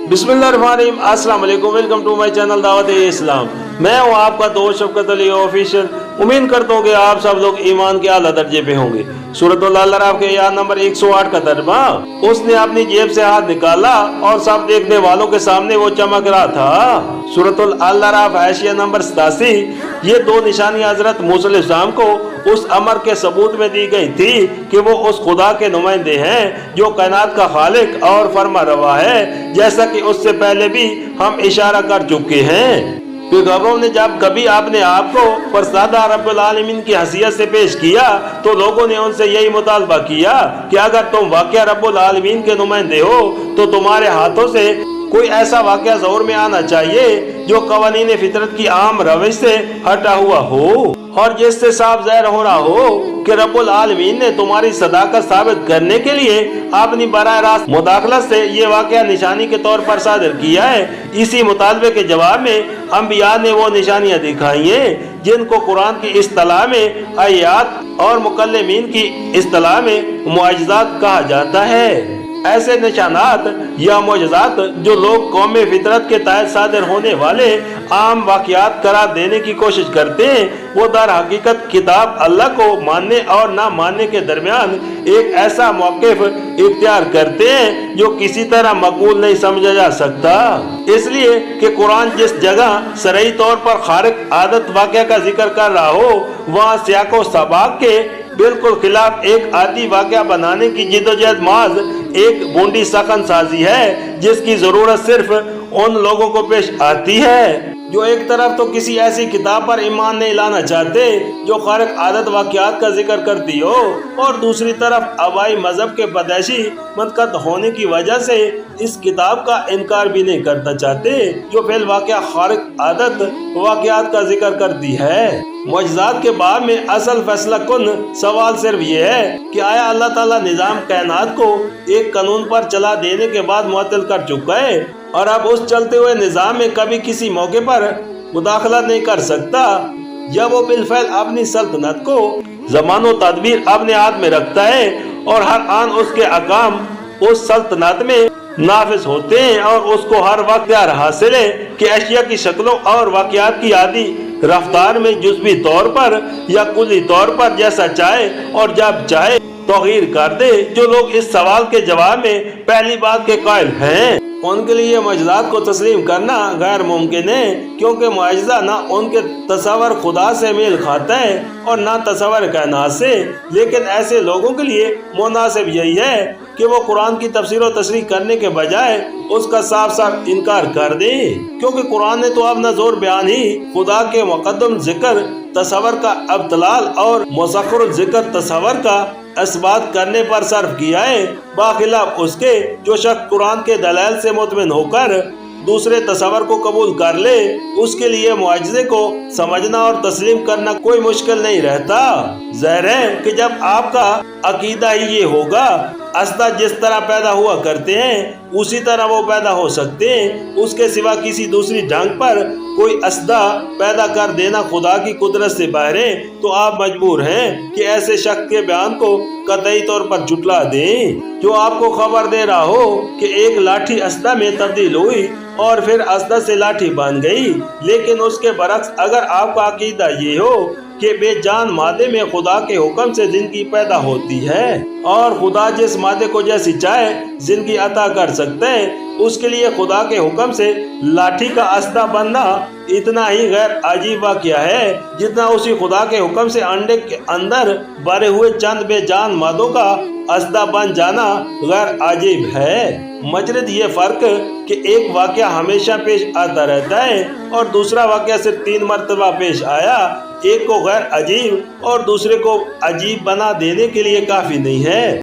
बिस्मिल्लाहिर्रहमानिर्रहीम, अस्सलाम वालेकुम, वेलकम टू माय चैनल दावत इस्लाम। मैं हूँ आपका दोस्त शफकत अली ऑफिशियल। उम्मीद करता हूँ कि आप सब लोग ईमान के आला दर्जे पे होंगे। सूरतुल अराफ के आयत नंबर 108 का तर्जुमा, उसने अपनी जेब से हाथ निकाला और सब देखने वालों के सामने वो चमक रहा था। सूरतुल अराफ हाशिया नंबर 87। ये दो निशानियां हजरत मूसा अलैहिस्सलाम को उस अमर के सबूत में दी गई थी कि वो उस खुदा के नुमाइंदे हैं जो कायनात का खालिक और फरमा रवा है, जैसा कि उससे पहले भी हम इशारा कर चुके हैं। पैगंबरों ने जब कभी अपने आप को फरिश्ता रब्बुल आलमीन की हैसियत से पेश किया तो लोगों ने उनसे यही मुतालबा किया कि अगर तुम वाकई रब्बुल आलमीन के नुमाइंदे हो तो तुम्हारे हाथों से कोई ऐसा वाकया ज़ोर में आना चाहिए जो कवानीन फितरत की आम रविश से हटा हुआ हो और जिससे साफ ज़ाहिर हो रहा हो कि रब्बुल आलमीन ने तुम्हारी सदाकत साबित करने के लिए अपनी बराह रास्त मुदाखलत से ये वाकया निशानी के तौर पर सादर किया है। इसी मुतालबे के जवाब में अंबिया ने वो निशानियां दिखाई हैं जिनको कुरान की इस्तिलाह में आयात और मुकल्लिमीन की इस्तिलाह में मुआजिज़ात कहा जाता है। ऐसे निशानात या मुआजिज़ात जो लोग कौम फितरत के तहत सादर होने वाले आम वाक़यात करार देने की कोशिश करते हैं, वो दर हकीकत किताब अल्लाह को मानने और ना मानने के दरमियान एक ऐसा मौक़िफ़ इख्तियार करते हैं जो किसी तरह मकबूल नहीं समझा जा सकता। इसलिए कि कुरान जिस जगह शरई तौर पर खारिक आदत वाक़या का जिक्र कर रहा हो, वहाँ सियाको सबाक के बिल्कुल खिलाफ एक आदि वाक़या बनाने की जिद्दोजहद माज एक बूंदी सखन साजी है, जिसकी जरूरत सिर्फ उन लोगों को पेश आती है जो एक तरफ तो किसी ऐसी किताब पर ईमान नहीं लाना चाहते जो खारिक आदत वाक़यात का जिक्र करती हो, और दूसरी तरफ अवाई मजहब के पैदाइशी मनकत होने की वजह से इस किताब का इनकार भी नहीं करना चाहते जो फिल वाक़या खारिक आदत वाक़यात का जिक्र करती है। मुआजिज़ात के बाब में असल फैसला कुन सवाल सिर्फ ये है कि आया अल्लाह ताला निज़ाम कायनात को एक कानून पर चला देने के बाद मुअत्तल कर चुका है और अब उस चलते हुए निज़ाम में कभी किसी मौके पर मुदाखलत नहीं कर सकता, जब वो बिलफैल अपनी सल्तनत को ज़मानो तदबीर अपने हाथ में रखता है और हर आन उसके अकाम उस सल्तनत में नाफिज होते हैं और उसको हर वक्त यार हासिल है कि अशिया की शक्लों और वाक़यात की आदि रफ्तार में जुज़वी तौर पर या कुली तौर पर जैसा चाहे और जब चाहे तग़यीर कर दे। जो लोग इस सवाल के जवाब में पहली बात के कायल हैं, उनके लिए मुआजिज़ात को तस्लीम करना गैर मुमकिन है, क्योंकि मुआजिज़ा ना उनके तसव्वुर खुदा से मेल खाता है और ना तसव्वुर कायनात से। लेकिन ऐसे लोगों के लिए मुनासिब यही है कि वो कुरान की तफसीर और तशरीह करने के बजाय उसका साफ साफ इनकार कर दे, क्योंकि कुरान ने तो अपना जोर बयान ही खुदा के मुक़द्दम जिक्र तसव्वुर का अब्तलाल और मुसख्खर जिक्र तसव्वुर का इस्बात करने पर सर्फ किया है, बाखिलाफ उसके जो शख्स कुरान के दलाइल से मुतमिन होकर दूसरे तसव्वुर को कबूल कर ले, उसके लिए मुआजिज़े को समझना और तस्लीम करना कोई मुश्किल नहीं रहता। ज़ाहिर है कि जब आपका अकीदा ही ये होगा अस्दा जिस तरह पैदा हुआ करते हैं उसी तरह वो पैदा हो सकते हैं, उसके सिवा किसी दूसरी ढंग पर कोई अस्दा पैदा कर देना खुदा की कुदरत से बाहर है, तो आप मजबूर हैं कि ऐसे शख्स के बयान को कतई तौर पर झुटला दें जो आपको खबर दे रहा हो कि एक लाठी अस्दा में तब्दील हुई और फिर अस्दा से लाठी बन गई। लेकिन उसके बरक्स अगर आपका अकीदा ये हो कि बेजान मादे में खुदा के हुक्म से जिंदगी पैदा होती है और खुदा जिस मादे को जैसी चाहे जिंदगी अता कर सकते हैं, उसके लिए खुदा के हुक्म से लाठी का अस्दा बनना इतना ही गैर अजीब वाक़या है जितना उसी खुदा के हुक्म से अंडे के अंदर भरे हुए चंद बेजान मादों का अस्दा बन जाना गैर अजीब है। मजरद ये फ़र्क कि एक वाक़या हमेशा पेश आता रहता है और दूसरा वाक़या सिर्फ 3 मरतबा पेश आया, एक को गैर अजीब और दूसरे को अजीब बना देने के लिए काफ़ी नहीं है।